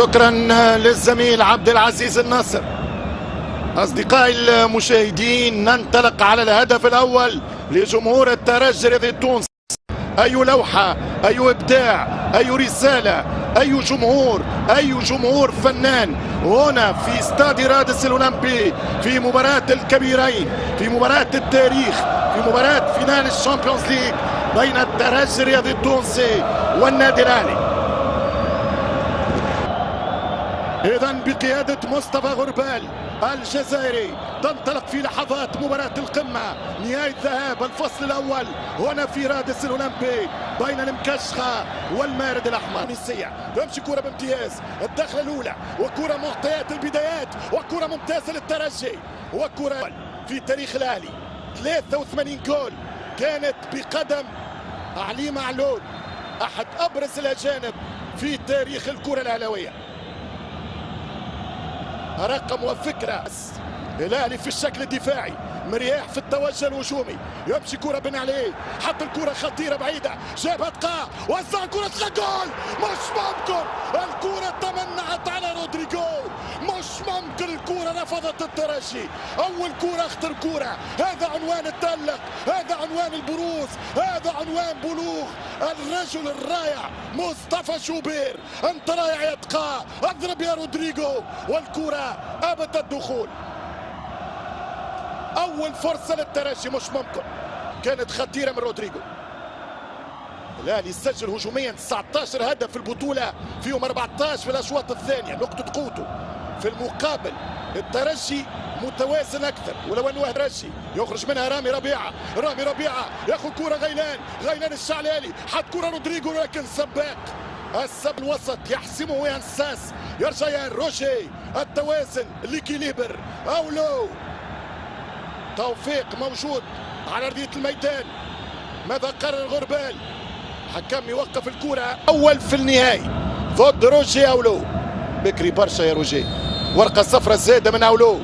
شكرا للزميل عبد العزيز الناصر. أصدقائي المشاهدين، ننطلق على الهدف الأول لجمهور الترجي الرياضي التونسي. أي لوحة، أي إبداع، أي رسالة، أي جمهور فنان هنا في استاد رادس الأولمبي، في مباراة الكبيرين، في مباراة التاريخ، في مباراة فينال الشامبيونز ليج بين الترجي الرياضي التونسي والنادي الأهلي. إذا بقيادة مصطفى غربال الجزائري تنطلق في لحظات مباراة القمة، نهاية ذهاب الفصل الأول هنا في رادس الأولمبي بين المكشخة والمارد الأحمر. تمشي كرة بامتياز، الدخلة الأولى وكرة معطيات البدايات وكرة ممتازة للترجي، وكرة في تاريخ الأهلي 83 جول كانت بقدم علي معلول، أحد أبرز الأجانب في تاريخ الكرة الأهلاوية. رقم وفكرة الأهلي في الشكل الدفاعي، مرياح في التوجه الهجومي، يمشي كرة بن عليه، حط الكرة خطيرة بعيدة، جابها دقاء، وزع كرة جول. مش ممكن، الكرة تمنعت على رودريجو، مش ممكن، الكرة رفضت الترجي. أول كرة أخطر كرة، هذا عنوان التألق، هذا عنوان البروز، هذا عنوان بلوغ الرجل الرائع مصطفى شوبير. أنت رائع يا دقاء، اضرب يا رودريجو، والكرة أبت الدخول. أول فرصة للترجي مش ممكن، كانت خطيرة من رودريجو. الأهلي سجل هجوميا 19 هدف في البطولة، فيهم 14 في الأشواط الثانية، نقطة قوته. في المقابل الترجي متوازن أكثر، ولو أنه الترجي يخرج منها رامي ربيعة ياخذ كرة غيلان الشعلالي، حط كرة رودريجو لكن سباق السب الوسط يحسمه ينساس، يرجع يا روجي، التوازن لكيليبر أو لو توفيق موجود على أرضية الميدان. ماذا قرر غربال؟ حكم يوقف الكرة أول في النهائي ضد روجي أولو. بكري برشا يا روجي، ورقة صفراء زادة من أولو.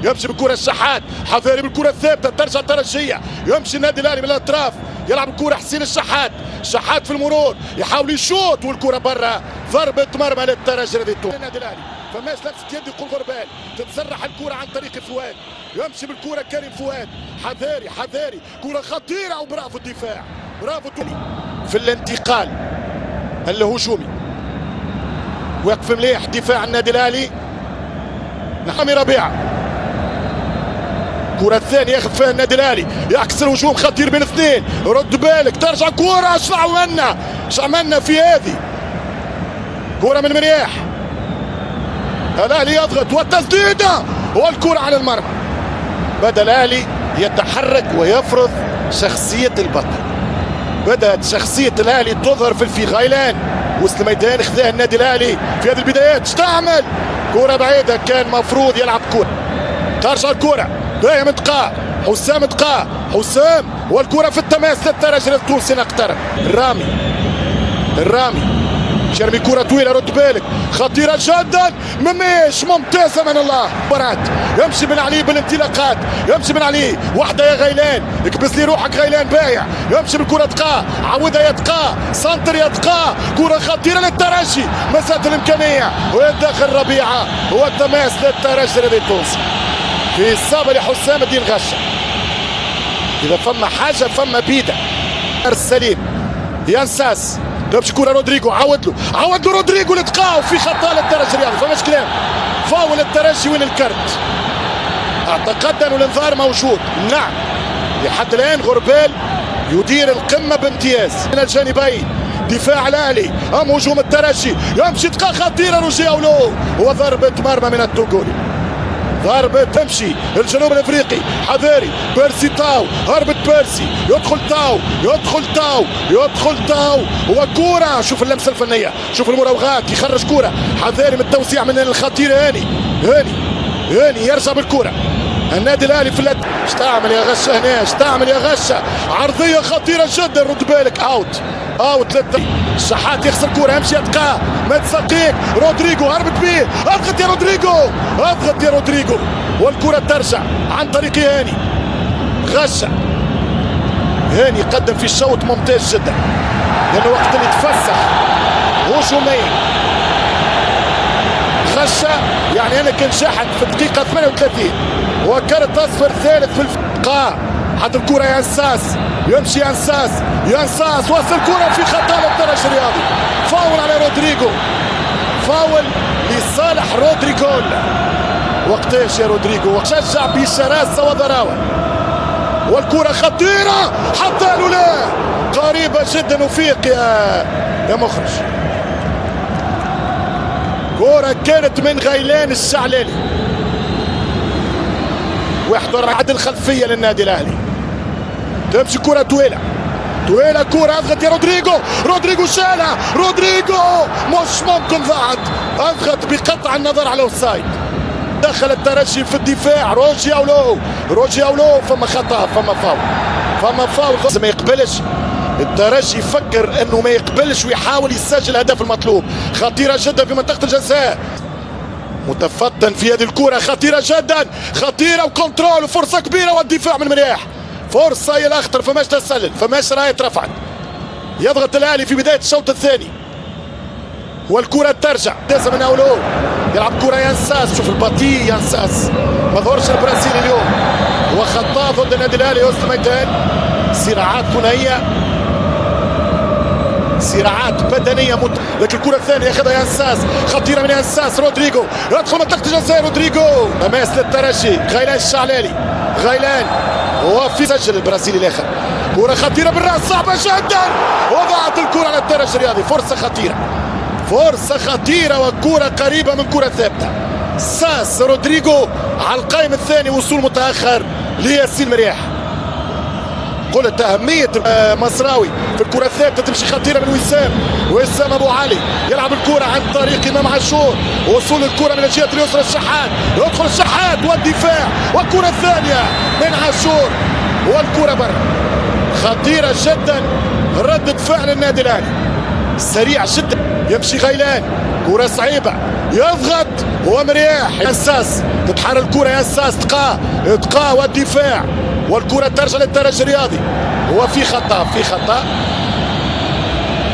يمشي بالكرة الشحات، حذاري بالكرة الثابتة، ترجع الترجية، يمشي النادي الأهلي من الأطراف، يلعب الكرة حسين الشحات في المرور، يحاول يشوط والكرة برا، ضربة مرمى للترجي النادي الأهلي. فماش لمسة يد، يقول غربال، تتسرح الكرة عن طريق فؤاد، يمشي بالكرة كريم فؤاد، حذاري، كرة خطيرة، وبرافو الدفاع، برافو في الانتقال الهجومي. وقف مليح دفاع النادي الأهلي. رامي ربيعة، كرة الثانية ياخذ فيها النادي الأهلي، يعكس الهجوم خطير بين اثنين، رد بالك، ترجع كرة، اش عملنا في هذه كرة من مرياح. الأهلي يضغط والتسديدة والكرة على المرمى. بدأ الأهلي يتحرك ويفرض شخصية البطل، بدأت شخصية الأهلي تظهر في غيلان وسط الميدان، خذاها النادي الأهلي في هذه البدايات، استعمل كرة بعيدة، كان مفروض يلعب كرة. ترجع الكرة دائما حسام والكرة في التماس للترجي التونسي، نقترب الرامي شرمي كرة طويلة، رد بالك، خطيرة جدا، مميش ممتازة من الله. مباراة يمشي بن علي بالانطلاقات، يمشي بن علي وحدة يا غيلان، اكبس لي روحك غيلان، بايع، يمشي بالكرة دقاء، عودها يا دقاء، سنتر يا دقاء، كرة خطيرة للترجي، مسات الإمكانية، ويدخل ربيعة، والتماس للترجي الرياضي التونسي في إصابة لحسام الدين غشة. إذا فما حاجة فما بيدة السليم ينساس، تمشي كرة رودريجو، عود له رودريجو لتقاو في خطأ للترجي الرياضي، فماش كلام، فاول الترجي. وين الكرت؟ اعتقد انه الانذار موجود، نعم. لحد الان غربال يدير القمة بامتياز من الجانبين، دفاع الأهلي أم هجوم الترجي، يمشي دقة خطيرة روجي أولو، وضربة مرمى من التوغولي، ضربة تمشي الجنوب الافريقي، حذاري، بيرسي تاو، هربت بيرسي، يدخل تاو، وكورة، شوف اللمسة الفنية، شوف المراوغات، يخرج كورة، حذاري من التوسيع من الخطير. هاني يرجع بالكورة النادي الأهلي في استعمل يا غشة هنا، استعمل يا غشة، عرضية خطيرة جدا، رد بالك، اوت الشحات يخسر كورة، يمشي يتقى، ما تسقيك، رودريجو هربت بيه، اضغط يا رودريجو، والكرة ترجع عن طريق هاني غشة. هاني قدم في الشوط ممتاز جدا، لأنه وقت اللي تفسح هجوميا غشه، يعني انا كان شاحن في الدقيقه 38 وكرت اصفر ثالث في القاع. حط الكره ينساس، يمشي ينساس وصل الكره في خطا للدرج الرياضي. فاول على رودريجو، فاول لصالح رودريجو. وقتاش يا رودريجو شجع بشراسه وضراوه، والكره خطيره حتى لا قريبه جدا. وفيق يا مخرج، كرة كانت من غيلان الشعلالي، واحضر عد الخلفية للنادي الأهلي. تمشي كرة طويلة كرة أضغط يا رودريجو شالها، رودريجو مش ممكن ضاعت، أضغط بقطع النظر على الأوفسايد. دخل الترجي في الدفاع، روجي أولو فما خطأ، فما فاول ما يقبلش الترجي، يفكر انه ما يقبلش ويحاول يسجل الهدف المطلوب. خطيره جدا في منطقه الجزاء، متفتن في هذه الكره، خطيره جدا، خطيره وكنترول وفرصه كبيره والدفاع من مرياح. فرصه هي الاخطر، فماش تسلل، فماش رايه رفعت. يضغط الاهلي في بدايه الشوط الثاني والكره ترجع من اولو، يلعب كره ينساس. شوف البطيء ينساس، ما ظهرش البرازيلي اليوم، وخطاه ضد النادي الاهلي وسط الميدان. صراعات ثنائيه، صراعات بدنيه لكن الكره الثانيه ياخذها ينساس، خطيره من ينساس. رودريجو يدخل منطقه الجزاء، رودريجو تماس للترجي. غيلان الشعلالي، غيلان وفي سجل البرازيلي الاخر. كره خطيره بالراس صعبه جدا، وضعت الكره على الترجي الرياضي. فرصه خطيره وكره قريبه من كره ثابته. ساس رودريجو على القائم الثاني، وصول متاخر لياسين مرياح. قلت أهمية مصراوي في الكرة الثابتة، تمشي خطيرة من وسام أبو علي، يلعب الكرة عن طريق إمام عاشور، وصول الكرة من الجهة اليسرى الشحات، يدخل الشحات والدفاع، والكرة الثانية من عاشور والكرة برا. خطيرة جدا ردة فعل النادي الأهلي، سريع جدا. يمشي غيلان، كرة صعيبة، يضغط ومرياح ينساس، تتحرر الكرة ينساس، تقاه والدفاع، والكرة ترجع للترجي الرياضي. وفي خطأ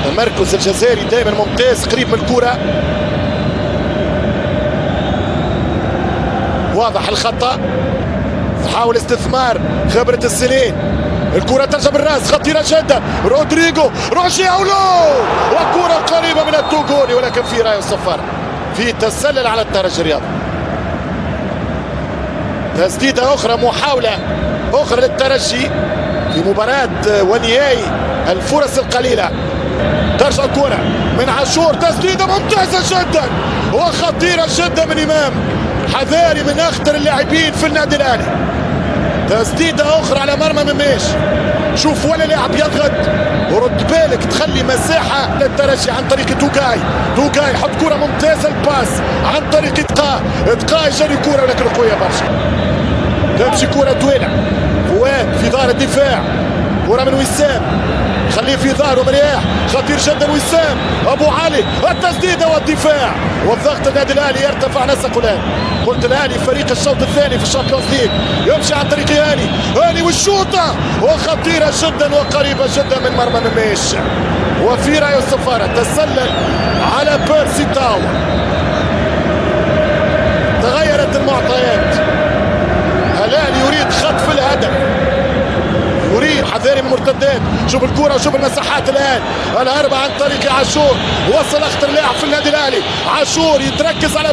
المركز الجزائري دائما ممتاز، قريب من الكرة، واضح الخطأ، تحاول استثمار خبرة السنين. الكرة ترجع بالراس، خطيرة جدا، روجي أولو، وكرة قريبة من التوغولي، ولكن في راية صفار، في تسلل على الترجي الرياضي. تسديدة أخرى، محاولة أخرى للترجي في مباراة ونهائي الفرص القليلة. ترجع الكرة من عاشور، تسديدة ممتازة جدا وخطيرة جدا من إمام حذاري، من أخطر اللاعبين في النادي الأهلي. تسديدة أخرى على مرمى مميش، شوف ولا لاعب يضغط، ورد بالك تخلي مساحة للترجي عن طريق توغاي يحط كرة ممتازة، الباس عن طريق إتقاء يجري كرة، ولكن قوية برشا. تمشي كرة طويلة، فؤاد في ظهر الدفاع، كرة من وسام، خليه في ظهره مرياح، خطير جدا وسام أبو علي، التسديدة والدفاع والضغط. النادي الأهلي يرتفع نسقه الآن. قلت الأهلي فريق الشوط الثاني في الشامبيونز ليج، يمشي عن طريق هاني والشوطة، وخطيرة جدا وقريبة جدا من مرمى مميش. وفي رايو الصفارة تسلل على بيرسي تاو. تغيرت المعطيات، الأهلي يريد خطف الهدف، يريد حذاري من المرتدات. شوف الكرة وشوف المساحات الآن، الهربة عن طريق عاشور، وصل أخطر لاعب في النادي الأهلي، عاشور يتركز على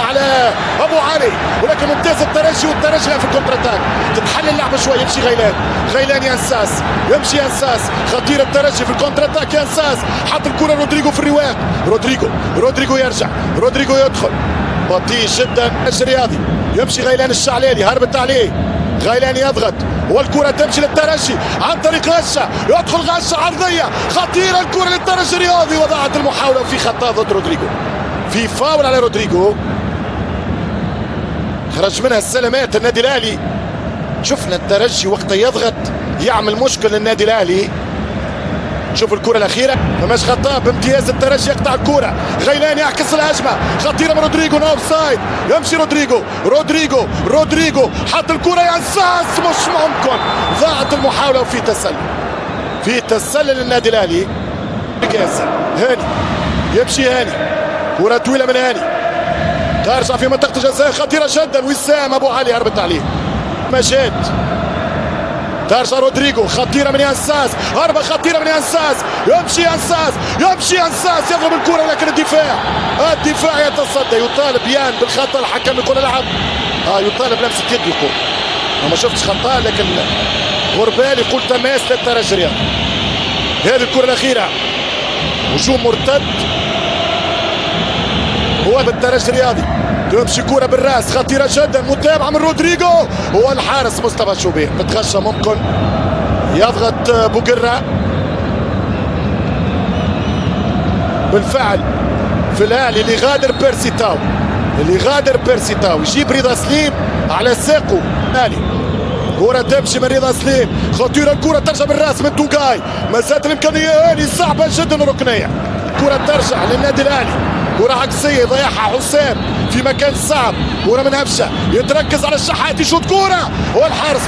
على أبو علي، ولكن ممتاز الترجي، والترجي في الكونتراتاك. تتحل اللعبة شوي، يمشي غيلان يمشي ينساس، خطير الترجي في الكونتراتاك. ينساس حط الكرة رودريجو في الرواق، رودريجو يرجع، رودريجو يدخل، بطيء جدا الرياضي. يمشي غيلان الشعلالي، هربت عليه، غيلان يضغط، والكرة تمشي للترجي عن طريق غشة، يدخل غشة عرضية خطيرة، الكرة للترجي الرياضي، وضعت المحاولة في خطأ ضد رودريجو، في فاول على رودريجو، خرج منها السلامات النادي الأهلي. شفنا الترجي وقت يضغط يعمل مشكل للنادي الأهلي. شوف الكرة الأخيرة، فماش خطأ، بامتياز الترجي يقطع الكرة، غيلان يعكس الهجمة، خطيرة من رودريجو، نو اوفسايد، يمشي رودريجو حط الكرة ينساس، مش ممكن، ضاعت المحاولة، وفي تسلل للنادي الأهلي. هاني يمشي، كرة طويلة من هاني، ترجع في منطقة الجزاء خطيرة جدا. وسام ابو علي هربت عليه. مجاد ترجع رودريجو خطيرة من يانساس. هربة خطيرة من يانساس. يمشي يانساس يضرب الكرة ولكن الدفاع يتصدى. يطالب يان بالخطأ. الحكم يقول العب. يطالب لمسة يد. يقول ما شفتش خطأ لكن غربال يقول تماس للترجي الرياضي. هذه الكرة الأخيرة هجوم مرتد هو بالترجي الرياضي. تمشي كرة بالراس خطيرة جدا. متابعة من رودريجو. هو الحارس مصطفى شوبير بتغشى. ممكن يضغط بوقرة بالفعل في الآلي اللي غادر بيرسي تاو يجيب رضا سليم على ساقه. آلي كرة تمشي من رضا سليم خطيرة. الكرة ترجع بالراس من توقاي. ما زالت الإمكانية هذه صعبة جدا ركنية. كرة ترجع للنادي الأهلي. كرة عكسية ضيعها حسام في مكان صعب. كرة من هفشة يتركز على الشحات يشوط كرة والحارس